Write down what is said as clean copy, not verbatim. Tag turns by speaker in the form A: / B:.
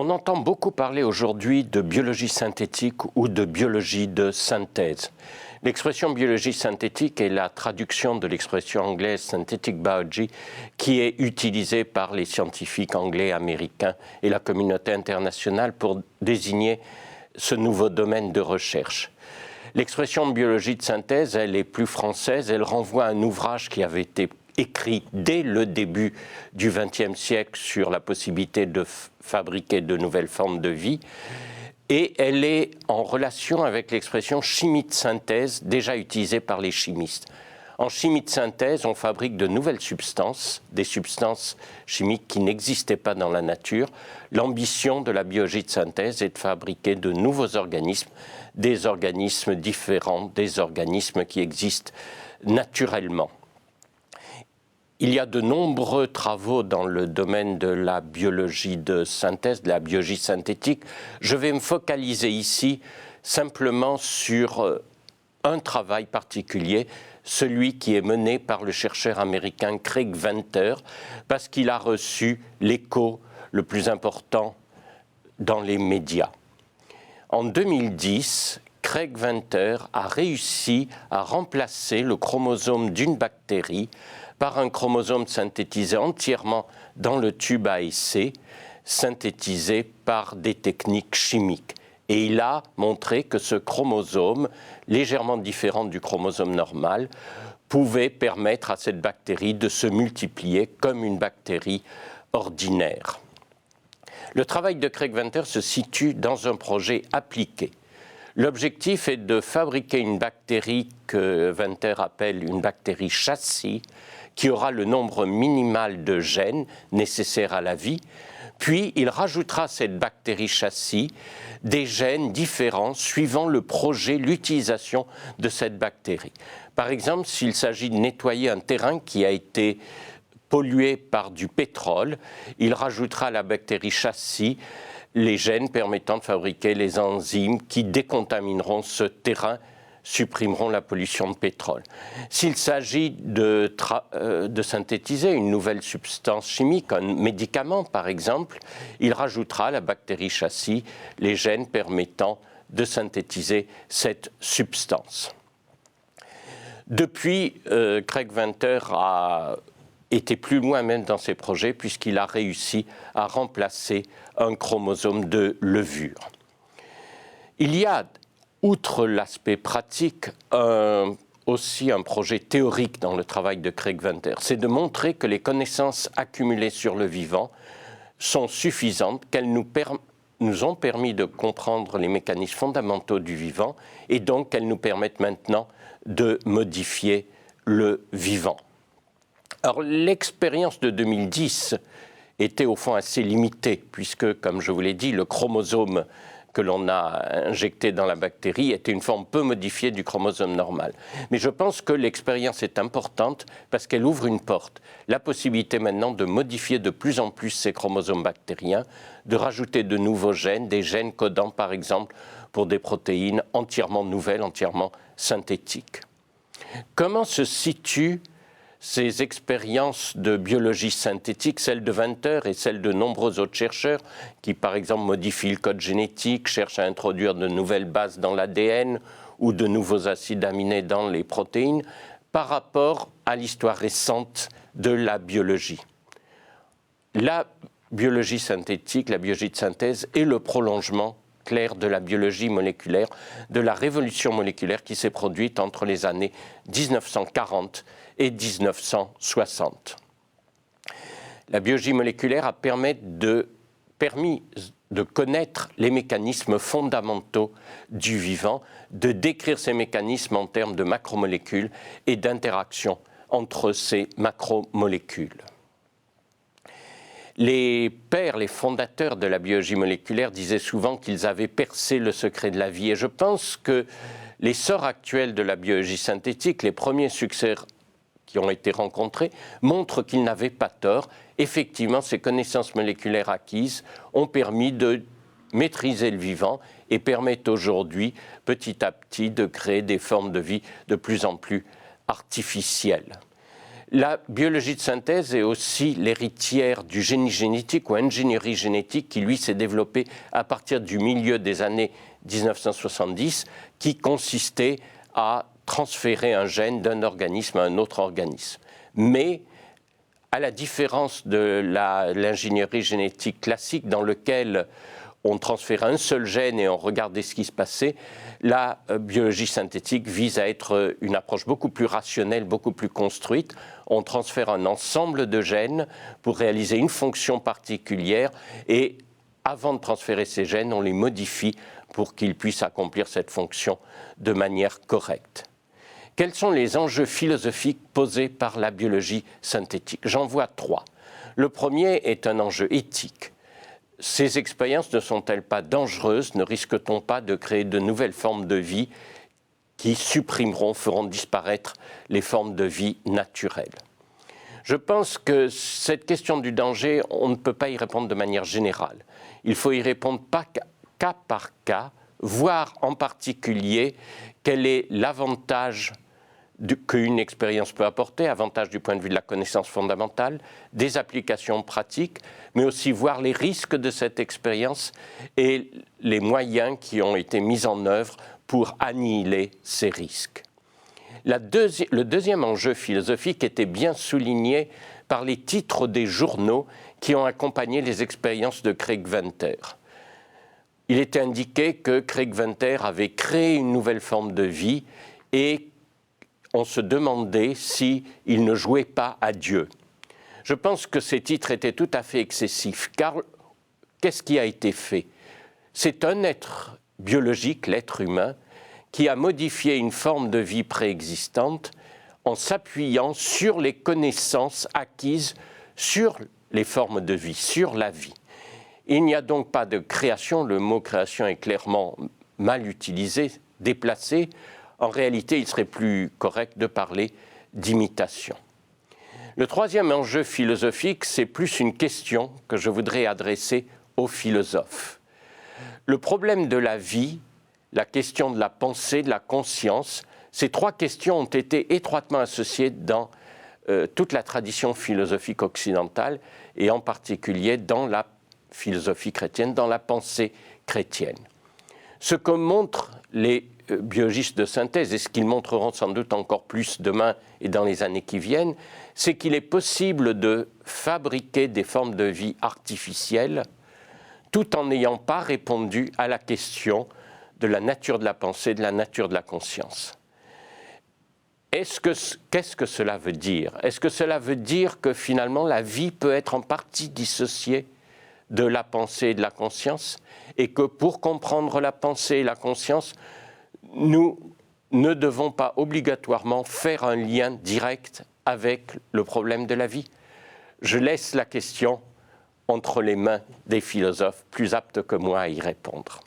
A: On entend beaucoup parler aujourd'hui de biologie synthétique ou de biologie de synthèse. L'expression biologie synthétique est la traduction de l'expression anglaise synthetic biology qui est utilisée par les scientifiques anglais, américains et la communauté internationale pour désigner ce nouveau domaine de recherche. L'expression biologie de synthèse, elle est plus française, elle renvoie à un ouvrage qui avait été écrit dès le début du XXe siècle sur la possibilité de fabriquer de nouvelles formes de vie, et elle est en relation avec l'expression chimie de synthèse déjà utilisée par les chimistes. En chimie de synthèse, on fabrique de nouvelles substances, des substances chimiques qui n'existaient pas dans la nature. L'ambition de la biologie de synthèse est de fabriquer de nouveaux organismes, des organismes différents, des organismes qui existent naturellement. Il y a de nombreux travaux dans le domaine de la biologie de synthèse, de la biologie synthétique. Je vais me focaliser ici simplement sur un travail particulier, celui qui est mené par le chercheur américain Craig Venter, parce qu'il a reçu l'écho le plus important dans les médias. En 2010, Craig Venter a réussi à remplacer le chromosome d'une bactérie par un chromosome synthétisé entièrement dans le tube à essai, synthétisé par des techniques chimiques. Et il a montré que ce chromosome, légèrement différent du chromosome normal, pouvait permettre à cette bactérie de se multiplier comme une bactérie ordinaire. Le travail de Craig Venter se situe dans un projet appliqué. L'objectif est de fabriquer une bactérie que Venter appelle une bactérie châssis, qui aura le nombre minimal de gènes nécessaires à la vie, puis il rajoutera à cette bactérie châssis des gènes différents suivant le projet, l'utilisation de cette bactérie. Par exemple, s'il s'agit de nettoyer un terrain qui a été pollué par du pétrole, il rajoutera à la bactérie châssis les gènes permettant de fabriquer les enzymes qui décontamineront ce terrain, supprimeront la pollution de pétrole. S'il s'agit de synthétiser une nouvelle substance chimique, un médicament par exemple, il rajoutera à la bactérie châssis les gènes permettant de synthétiser cette substance. Depuis, Craig Venter a été plus loin même dans ses projets puisqu'il a réussi à remplacer un chromosome de levure. Il y a, outre l'aspect pratique, aussi un projet théorique dans le travail de Craig Venter. C'est de montrer que les connaissances accumulées sur le vivant sont suffisantes, qu'elles nous ont permis de comprendre les mécanismes fondamentaux du vivant et donc qu'elles nous permettent maintenant de modifier le vivant. Alors l'expérience de 2010 était au fond assez limitée puisque, comme je vous l'ai dit, le chromosome que l'on a injecté dans la bactérie était une forme peu modifiée du chromosome normal. Mais je pense que l'expérience est importante parce qu'elle ouvre une porte. La possibilité maintenant de modifier de plus en plus ces chromosomes bactériens, de rajouter de nouveaux gènes, des gènes codants par exemple pour des protéines entièrement nouvelles, entièrement synthétiques. Comment se situent ces expériences de biologie synthétique, celles de Venter et celles de nombreux autres chercheurs qui, par exemple, modifient le code génétique, cherchent à introduire de nouvelles bases dans l'ADN ou de nouveaux acides aminés dans les protéines, par rapport à l'histoire récente de la biologie. La biologie synthétique, la biologie de synthèse est le prolongement clair de la biologie moléculaire, de la révolution moléculaire qui s'est produite entre les années 1940 et 1960. La biologie moléculaire a permis de connaître les mécanismes fondamentaux du vivant, de décrire ces mécanismes en termes de macromolécules et d'interaction entre ces macromolécules. Les pères, les fondateurs de la biologie moléculaire disaient souvent qu'ils avaient percé le secret de la vie. Et je pense que l'essor actuel de la biologie synthétique, les premiers succès qui ont été rencontrés, montrent qu'ils n'avaient pas tort. Effectivement, ces connaissances moléculaires acquises ont permis de maîtriser le vivant et permettent aujourd'hui, petit à petit, de créer des formes de vie de plus en plus artificielles. La biologie de synthèse est aussi l'héritière du génie génétique ou ingénierie génétique qui, lui, s'est développé à partir du milieu des années 1970, qui consistait à transférer un gène d'un organisme à un autre organisme. Mais, à la différence de l'ingénierie génétique classique dans lequel on transférait un seul gène et on regardait ce qui se passait, la biologie synthétique vise à être une approche beaucoup plus rationnelle, beaucoup plus construite. On transfère un ensemble de gènes pour réaliser une fonction particulière et avant de transférer ces gènes, on les modifie pour qu'ils puissent accomplir cette fonction de manière correcte. Quels sont les enjeux philosophiques posés par la biologie synthétique? J'en vois trois. Le premier est un enjeu éthique. Ces expériences ne sont-elles pas dangereuses? Ne risque-t-on pas de créer de nouvelles formes de vie qui supprimeront, feront disparaître les formes de vie naturelles? Je pense que cette question du danger, on ne peut pas y répondre de manière générale. Il faut y répondre pas cas par cas, voir en particulier quel est l'avantage qu'une expérience peut apporter, avantage du point de vue de la connaissance fondamentale, des applications pratiques, mais aussi voir les risques de cette expérience et les moyens qui ont été mis en œuvre pour annihiler ces risques. Le deuxième enjeu philosophique était bien souligné par les titres des journaux qui ont accompagné les expériences de Craig Venter. Il était indiqué que Craig Venter avait créé une nouvelle forme de vie et on se demandait s'il ne jouait pas à Dieu. Je pense que ces titres étaient tout à fait excessifs, car qu'est-ce qui a été fait? C'est un être biologique, l'être humain, qui a modifié une forme de vie préexistante en s'appuyant sur les connaissances acquises sur les formes de vie, sur la vie. Il n'y a donc pas de création, le mot création est clairement mal utilisé, déplacé. En réalité, il serait plus correct de parler d'imitation. Le troisième enjeu philosophique, c'est plus une question que je voudrais adresser aux philosophes. Le problème de la vie, la question de la pensée, de la conscience, ces trois questions ont été étroitement associées dans toute la tradition philosophique occidentale et en particulier dans la philosophie chrétienne, dans la pensée chrétienne. Ce que montrent les biologistes de synthèse, et ce qu'ils montreront sans doute encore plus demain et dans les années qui viennent, c'est qu'il est possible de fabriquer des formes de vie artificielles tout en n'ayant pas répondu à la question de la nature de la pensée, de la nature de la conscience. Qu'est-ce que cela veut dire? Est-ce que cela veut dire que finalement la vie peut être en partie dissociée de la pensée et de la conscience, et que pour comprendre la pensée et la conscience, nous ne devons pas obligatoirement faire un lien direct avec le problème de la vie? Je laisse la question entre les mains des philosophes plus aptes que moi à y répondre.